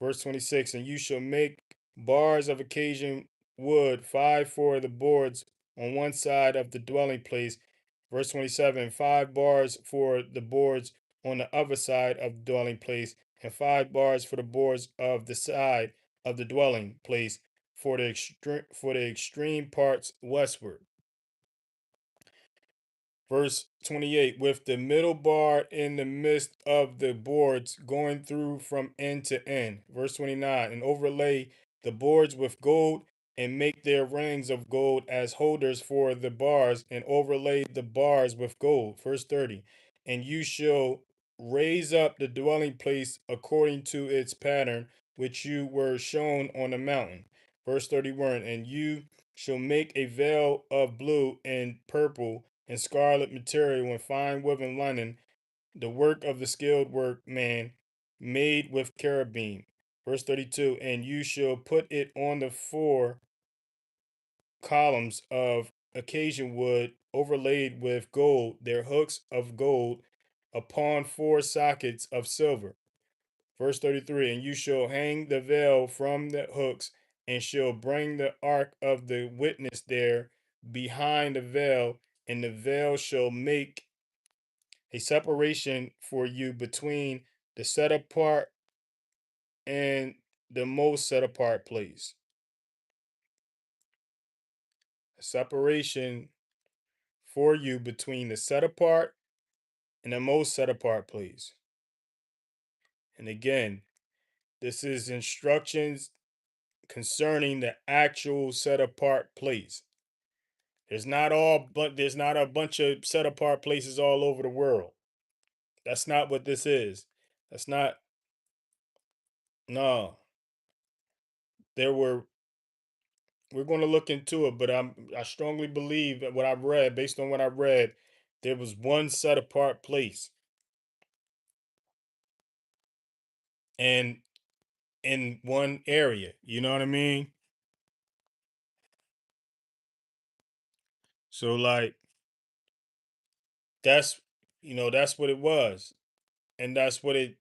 Verse 26, and you shall make bars of occasion wood, 5 for the boards on one side of the dwelling place. Verse 27, 5 bars for the boards on the other side of the dwelling place, and 5 bars for the boards of the side of the dwelling place for the extreme parts westward. Verse 28, with the middle bar in the midst of the boards going through from end to end. Verse 29, and overlay the boards with gold and make their rings of gold as holders for the bars, and overlay the bars with gold. Verse 30, and you shall raise up the dwelling place according to its pattern, which you were shown on the mountain. Verse 31, and you shall make a veil of blue and purple and scarlet material and fine woven linen, the work of the skilled workman, made with cherubim. Verse 32, and you shall put it on the 4 columns of acacia wood overlaid with gold, their hooks of gold upon four sockets of silver. Verse 33, and you shall hang the veil from the hooks, and shall bring the ark of the witness there behind the veil, and the veil shall make a separation for you between the set apart and the most set apart place. A separation for you between the set apart and the most set apart place. And again, this is instructions concerning the actual set apart place. There's not a bunch of set apart places all over the world. That's not what this is. That's not no. There were we're going to look into it, but I strongly believe that what I've read, based on what I read, there was one set apart place, and in one area. You know what I mean? So like that's that's what it was, and and that's what it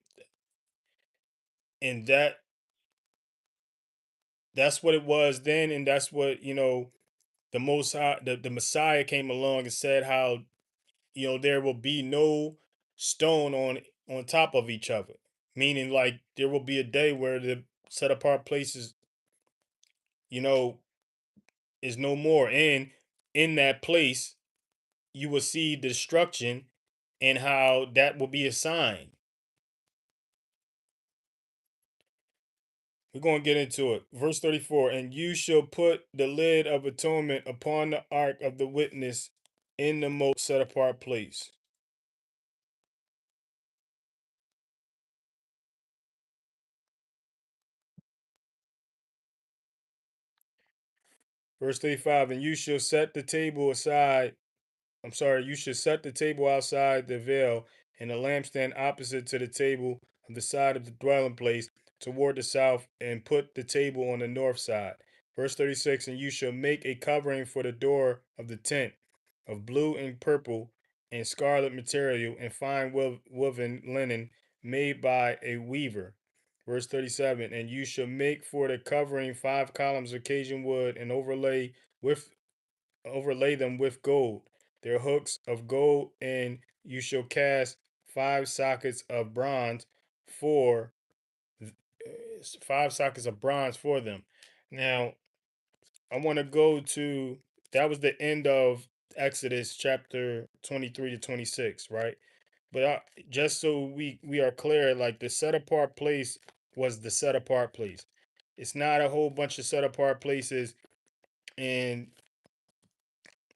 was then, and that's what the Most High, the Messiah came along and said how there will be no stone on top of each other, meaning like there will be a day where the set apart places you know is no more, and in that place you will see destruction, and how that will be a sign. We're going to get into it. Verse 34, and you shall put the lid of atonement upon the ark of the witness in the most set apart place. Verse 35, and you shall set the table aside. I'm sorry, you should set the table outside the veil, and the lampstand opposite to the table on the side of the dwelling place toward the south, and put the table on the north side. Verse 36, and you shall make a covering for the door of the tent of blue and purple and scarlet material, and fine woven linen made by a weaver. Verse 37, and you shall make for the covering 5 columns of Cajun wood, and overlay them with gold, their hooks of gold, and you shall cast 5 sockets of bronze for 5 sockets of bronze for them. Now, I want to go to that was the end of Exodus chapter 23 to 26, right? But just so we are clear, like the set apart place was the set apart place. It's not a whole bunch of set apart places, and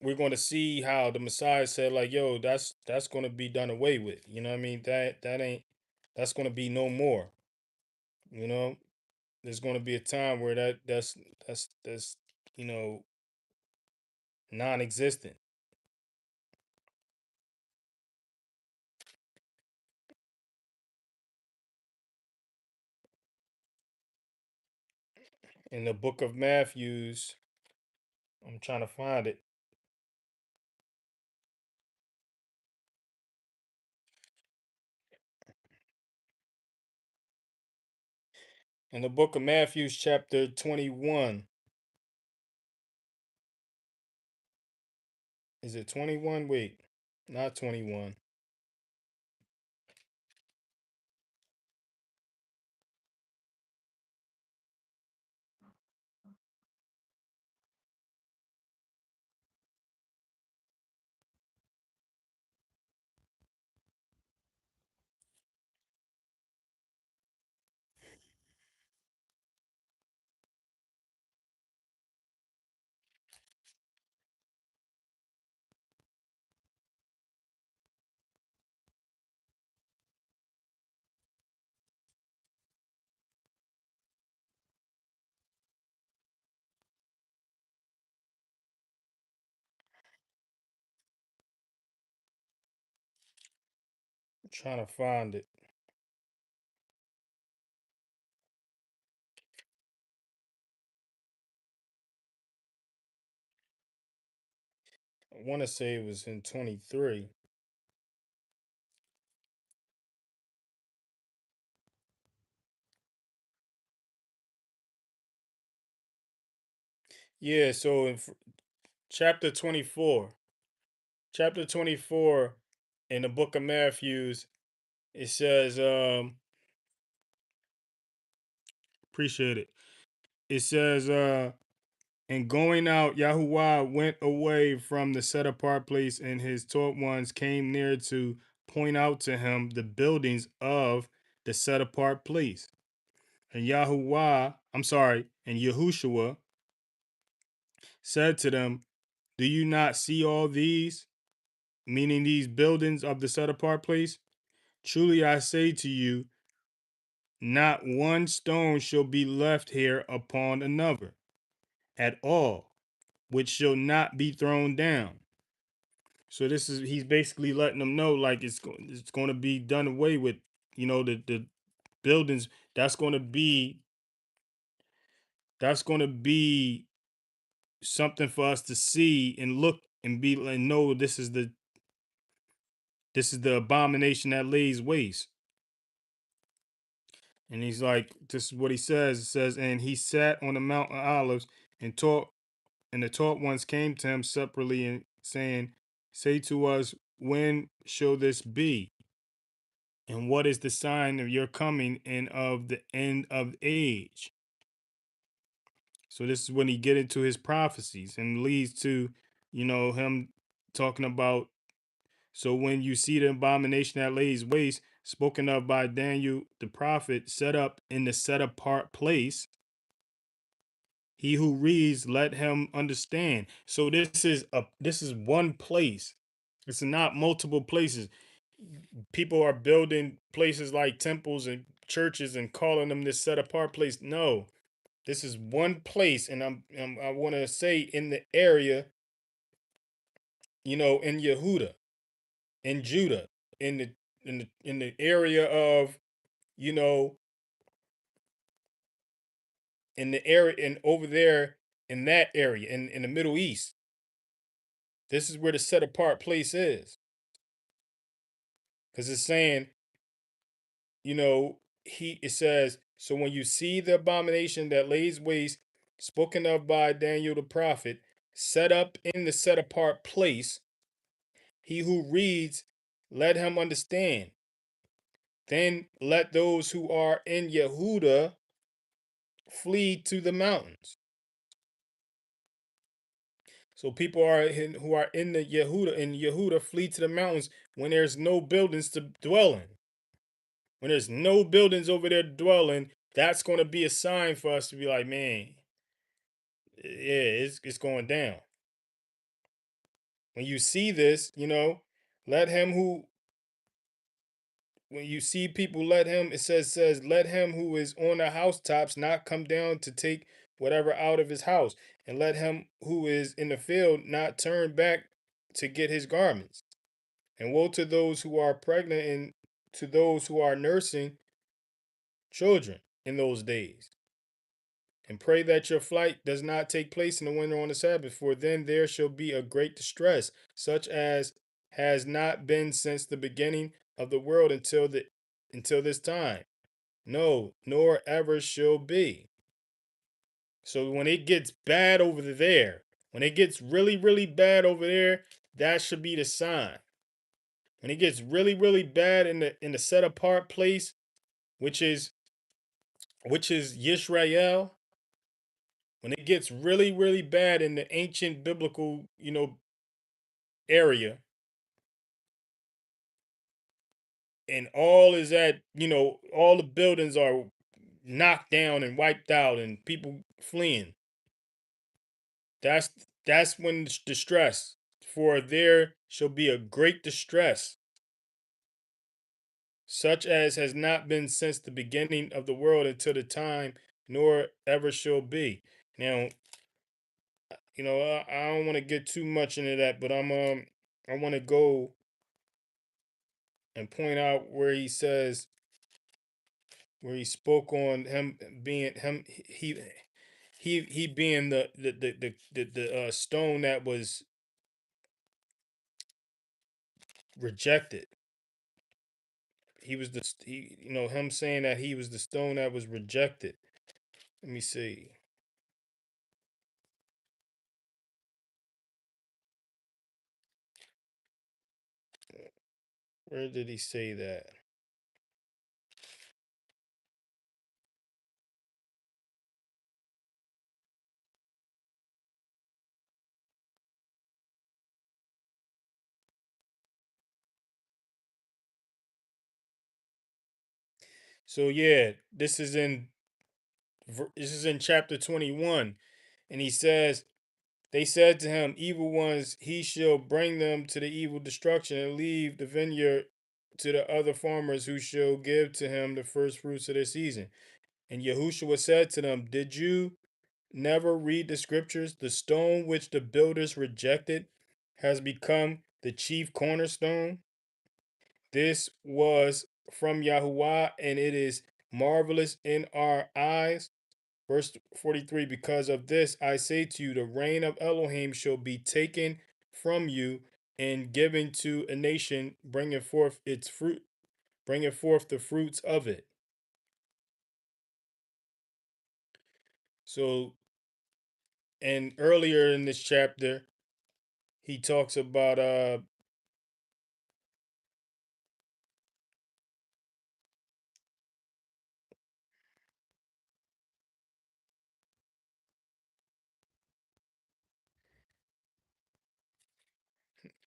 we're going to see how the Messiah said, like, yo, that's going to be done away with. You know what I mean? That ain't that's going to be no more. You know, there's going to be a time where that's you know non-existent. In the book of Matthew's, I'm trying to find it. In the book of Matthew's, chapter 21, is it 21? Wait, not 21. I'm trying to find it. I want to say it was in 23. Yeah, so in chapter 24, chapter 24 in the book of Matthews, it says, appreciate it. It says, and going out, Yahuwah went away from the set apart place, and his taught ones came near to point out to him the buildings of the set apart place. And and Yahushua said to them, do you not see all these? Meaning these buildings of the set apart place? Truly I say to you, not one stone shall be left here upon another at all, which shall not be thrown down. So this is he's basically letting them know like it's going to be done away with. The buildings that's going to be that's going to be something for us to see and look and be and know this is the abomination that lays waste. And he's like, this is what he says. It says, and he sat on the Mount of Olives and taught, and the taught ones came to him separately and saying, say to us, when shall this be? And what is the sign of your coming and of the end of age? So this is when he get into his prophecies and leads to, him talking about, so when you see the abomination that lays waste, spoken of by Daniel the prophet, set up in the set apart place, he who reads, let him understand. So this is one place. It's not multiple places. People are building places like temples and churches and calling them this set apart place. No, this is one place, and I want to say in the area, in Yehuda, in Judah, in the area of, you know, in the area and over there in that area in the Middle East. This is where the set apart place is. Because it's saying, it says, so when you see the abomination that lays waste, spoken of by Daniel the prophet, set up in the set apart place, he who reads, let him understand. Then let those who are in Yehuda flee to the mountains. So people who are in Yehuda flee to the mountains when there's no buildings to dwell in. When there's no buildings over there to dwell in, that's going to be a sign for us to be like, man, yeah, it's going down. When you see this, let him who when you see people, let him, it says, let him who is on the housetops not come down to take whatever out of his house, and let him who is in the field not turn back to get his garments. And woe to those who are pregnant and to those who are nursing children in those days. And pray that your flight does not take place in the winter on the Sabbath, for then there shall be a great distress, such as has not been since the beginning of the world until this time. No, nor ever shall be. So when it gets bad over there, when it gets really, really bad over there, that should be the sign. When it gets really, really bad in the set apart place, which is Yisrael, when it gets really, really bad in the ancient biblical, area, and all is at, all the buildings are knocked down and wiped out and people fleeing. That's that's when distress, for there shall be a great distress, such as has not been since the beginning of the world until the time, nor ever shall be. Now, I don't want to get too much into that, but I want to go and point out where he spoke on him being him he being the stone that was rejected. He was him saying that he was the stone that was rejected. Let me see. Where did he say that? So yeah, this is in chapter 21, and he says, they said to him, evil ones, he shall bring them to the evil destruction and leave the vineyard to the other farmers who shall give to him the first fruits of their season. And Yahushua said to them, did you never read the scriptures? The stone which the builders rejected has become the chief cornerstone. This was from Yahuwah, and it is marvelous in our eyes. Verse 43, because of this I say to you, the reign of Elohim shall be taken from you and given to a nation, bringing forth its fruit, bringing forth the fruits of it. So, and earlier in this chapter, he talks about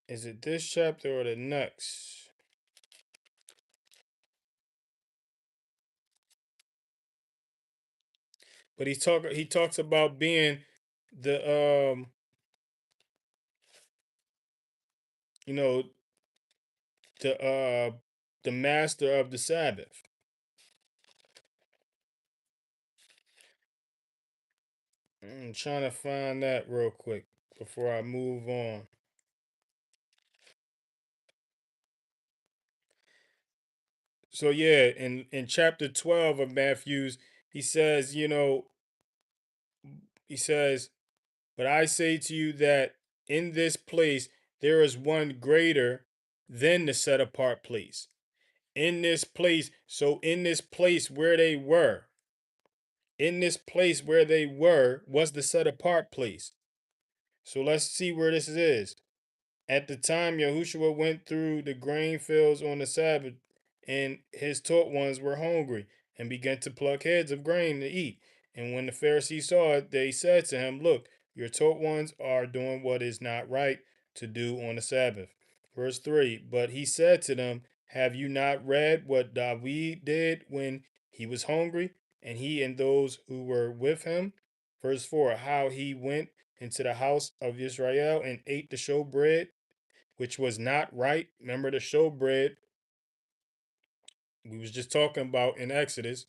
is it this chapter or the next? But he talks about being the you know the uh the master of the Sabbath. I'm trying to find that real quick before I move on. So yeah, in chapter 12 of Matthew's, he says, he says, but I say to you that in this place there is one greater than the set apart place. In this place, so in this place where they were was the set apart place. So let's see where this is. At the time, Yahushua went through the grain fields on the Sabbath, and his taught ones were hungry and began to pluck heads of grain to eat. And when the Pharisees saw it, they said to him, look, your taught ones are doing what is not right to do on the Sabbath. Verse 3, but he said to them, have you not read what David did when he was hungry, and he and those who were with him? Verse 4, how he went into the house of Israel and ate the showbread, which was not right. Remember the showbread we was just talking about in Exodus,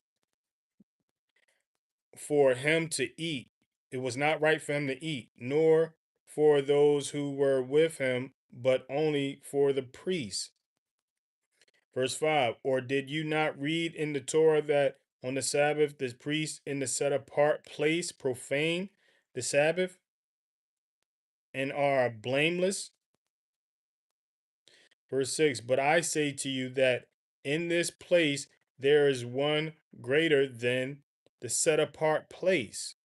for him to eat. It was not right for him to eat, nor for those who were with him, but only for the priests. Verse 5, or did you not read in the Torah that on the Sabbath the priests in the set apart place profane the Sabbath and are blameless? Verse 6, but I say to you that in this place there is one greater than the set apart place.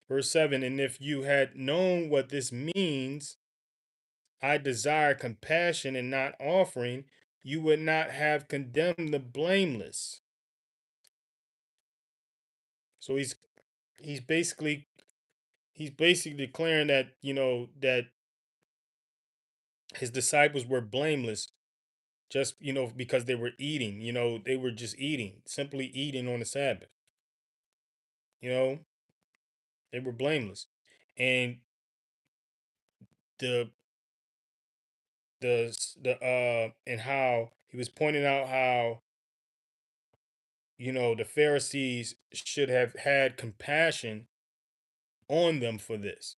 Verse 7, and if you had known what this means, I desire compassion and not offering, you would not have condemned the blameless. So he's basically he's basically declaring that, that his disciples were blameless just, because they were eating, they were just eating, simply eating on the Sabbath. You know, they were blameless. And the and how he was pointing out how, the Pharisees should have had compassion on them for this,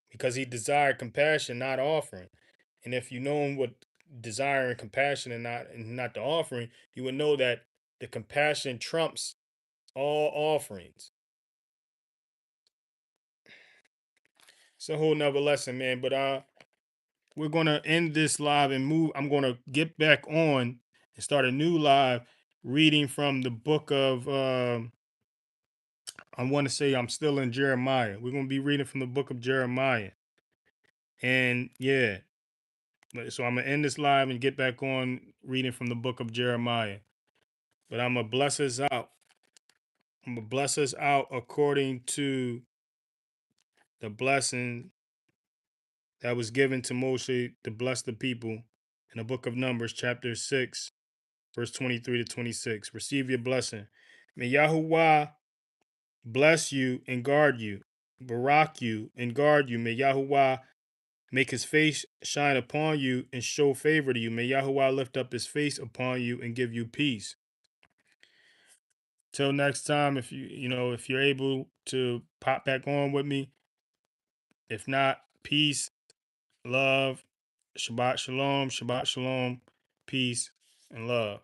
because he desired compassion, not offering. And if you know what desiring compassion and not the offering, you would know that the compassion trumps all offerings. It's a whole nother lesson, man. But we're gonna end this live and move. I'm gonna get back on and start a new live reading from the book of I want to say I'm still in Jeremiah. We're gonna be reading from the book of Jeremiah. And yeah, So I'm gonna end this live and get back on reading from the book of Jeremiah. But I'm gonna bless us out. I'm gonna bless us out according to the blessing that was given to Moshe to bless the people in the book of Numbers, chapter 6, verse 23 to 26. Receive your blessing. May Yahuwah bless you and guard you, Barak you and guard you. May Yahuwah make his face shine upon you and show favor to you. May Yahuwah lift up his face upon you and give you peace. Till next time, if you're able to pop back on with me. If not, peace, love, Shabbat Shalom, peace, and love.